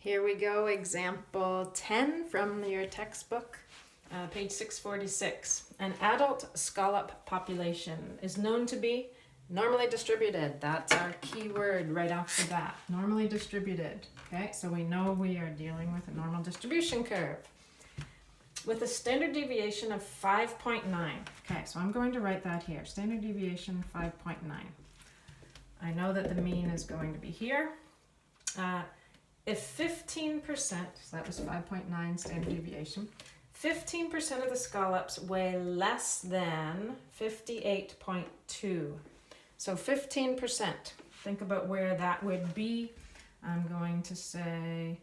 Here we go, example 10 from your textbook, page 646. An adult scallop population is known to be normally distributed. That's our key word right off the bat, normally distributed. Okay, so we know we are dealing with a normal distribution curve with a standard deviation of 5.9. Okay, so I'm going to write that here, standard deviation 5.9. I know that the mean is going to be here. If 15%, so that was 5.9 standard deviation, 15% of the scallops weigh less than 58.2. So 15%, think about where that would be. I'm going to say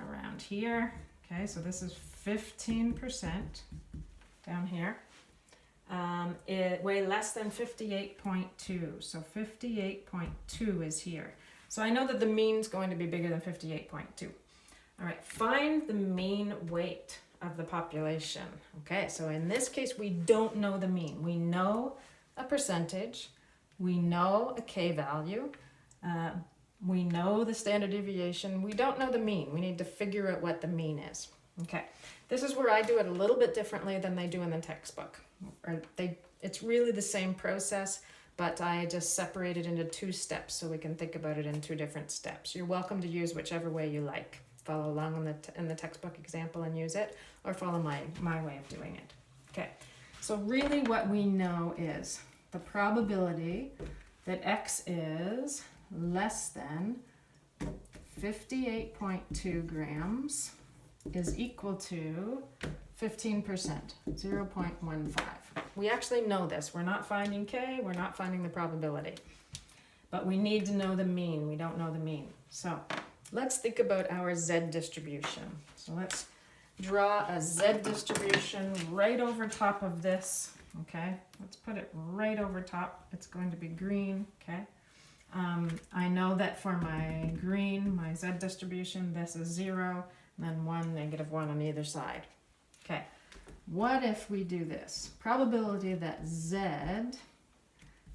around here. Okay, so this is 15% down here. It weigh less than 58.2. So 58.2 is here. So I know that the mean is going to be bigger than 58.2. All right, find the mean weight of the population. Okay, so in this case, we don't know the mean. We know a percentage. We know a k-value. We know the standard deviation. We don't know the mean. We need to figure out what the mean is. Okay, this is where I do it a little bit differently than they do in the textbook. It's really the same process, but I just separate it into two steps so we can think about it in two different steps. You're welcome to use whichever way you like. Follow along in the textbook example and use it, or follow my way of doing it. Okay, so really what we know is the probability that x is less than 58.2 grams is equal to 15%, 0.15. We actually know this. We're not finding k, we're not finding the probability. But we need to know the mean. We don't know the mean. So let's think about our z distribution. So let's draw a z distribution right over top of this. Okay, let's put it right over top. It's going to be green. Okay. I know that for my green, my z distribution, this is 0, and then 1, -1 on either side. Okay, what if we do this? Probability that z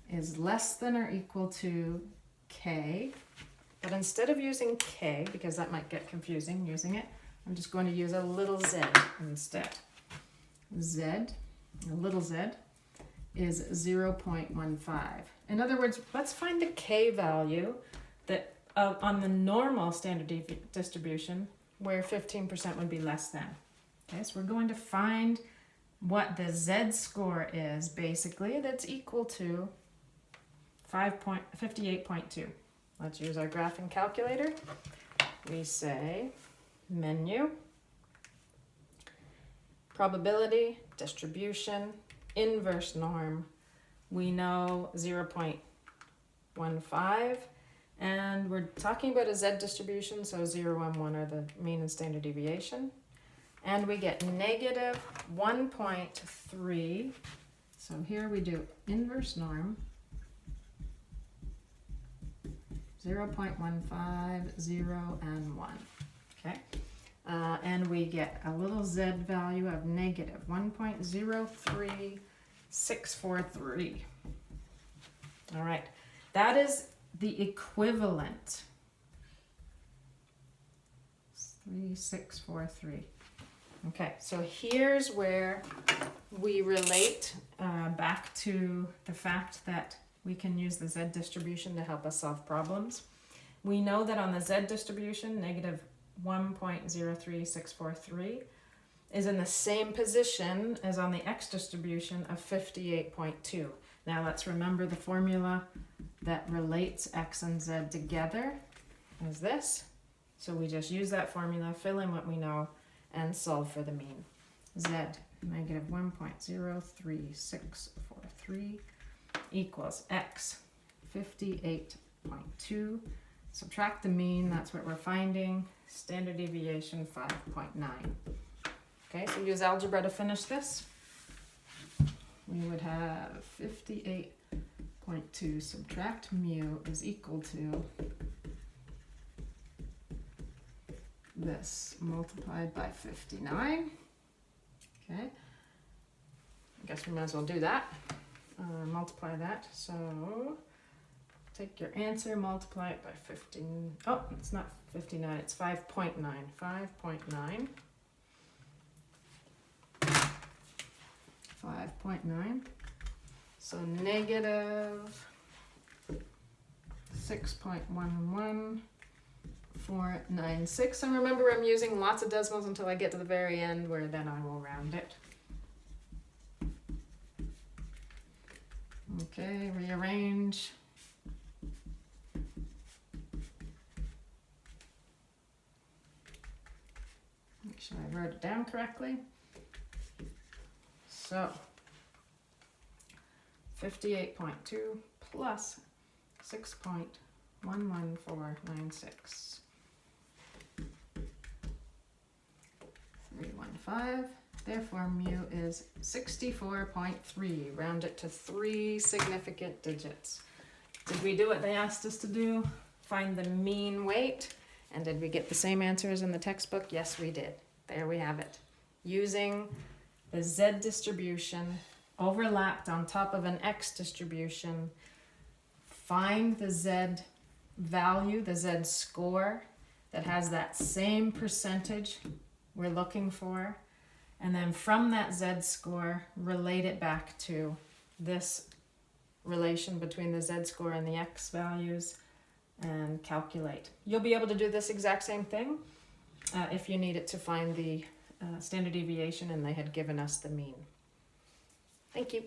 is less than or equal to k, but instead of using k, because that might get confusing using it, I'm just going to use a little z instead. Z, a little z, is 0.15. In other words, let's find the k value that on the normal standard distribution where 15% would be less than. Okay, so we're going to find what the z score is basically that's equal to 58.2. Let's use our graphing calculator. We say menu, probability, distribution, inverse norm. We know 0.15, and we're talking about a z distribution, so 0, 1, 1 are the mean and standard deviation. And we get -1.3. So here we do inverse norm, 0.15, 0, and 1. Okay. And we get a little z value of -1.03643. All right, that is the equivalent. 3643. Okay, so here's where we relate back to the fact that we can use the z distribution to help us solve problems. We know that on the z distribution, -1.03643 is in the same position as on the x distribution of 58.2. Now let's remember the formula that relates x and z together is this. So we just use that formula, fill in what we know, and solve for the mean. Z, -1.03643 equals x, 58.2. Subtract the mean, that's what we're finding. Standard deviation 5.9. Okay, so use algebra to finish this. We would have 58.2 subtract mu is equal to this multiplied by 59. Okay, I guess we might as well do that. Multiply that. So take your answer, multiply it by 15. Oh, it's not 59, it's 5.9. 5.9. 5.9. So negative 6.11496. And remember, I'm using lots of decimals until I get to the very end, where then I will round it. Okay, rearrange. Make sure I wrote it down correctly. So 58.2 plus 6.11496. 315. Therefore, mu is 64.3. Round it to 3 significant digits. Did we do what they asked us to do? Find the mean weight. And did we get the same answers in the textbook? Yes, we did. There we have it. Using the Z distribution overlapped on top of an X distribution, find the Z value, the Z score that has that same percentage we're looking for. And then from that Z score, relate it back to this relation between the Z score and the X values and calculate. You'll be able to do this exact same thing if you need it to find the standard deviation and they had given us the mean. Thank you.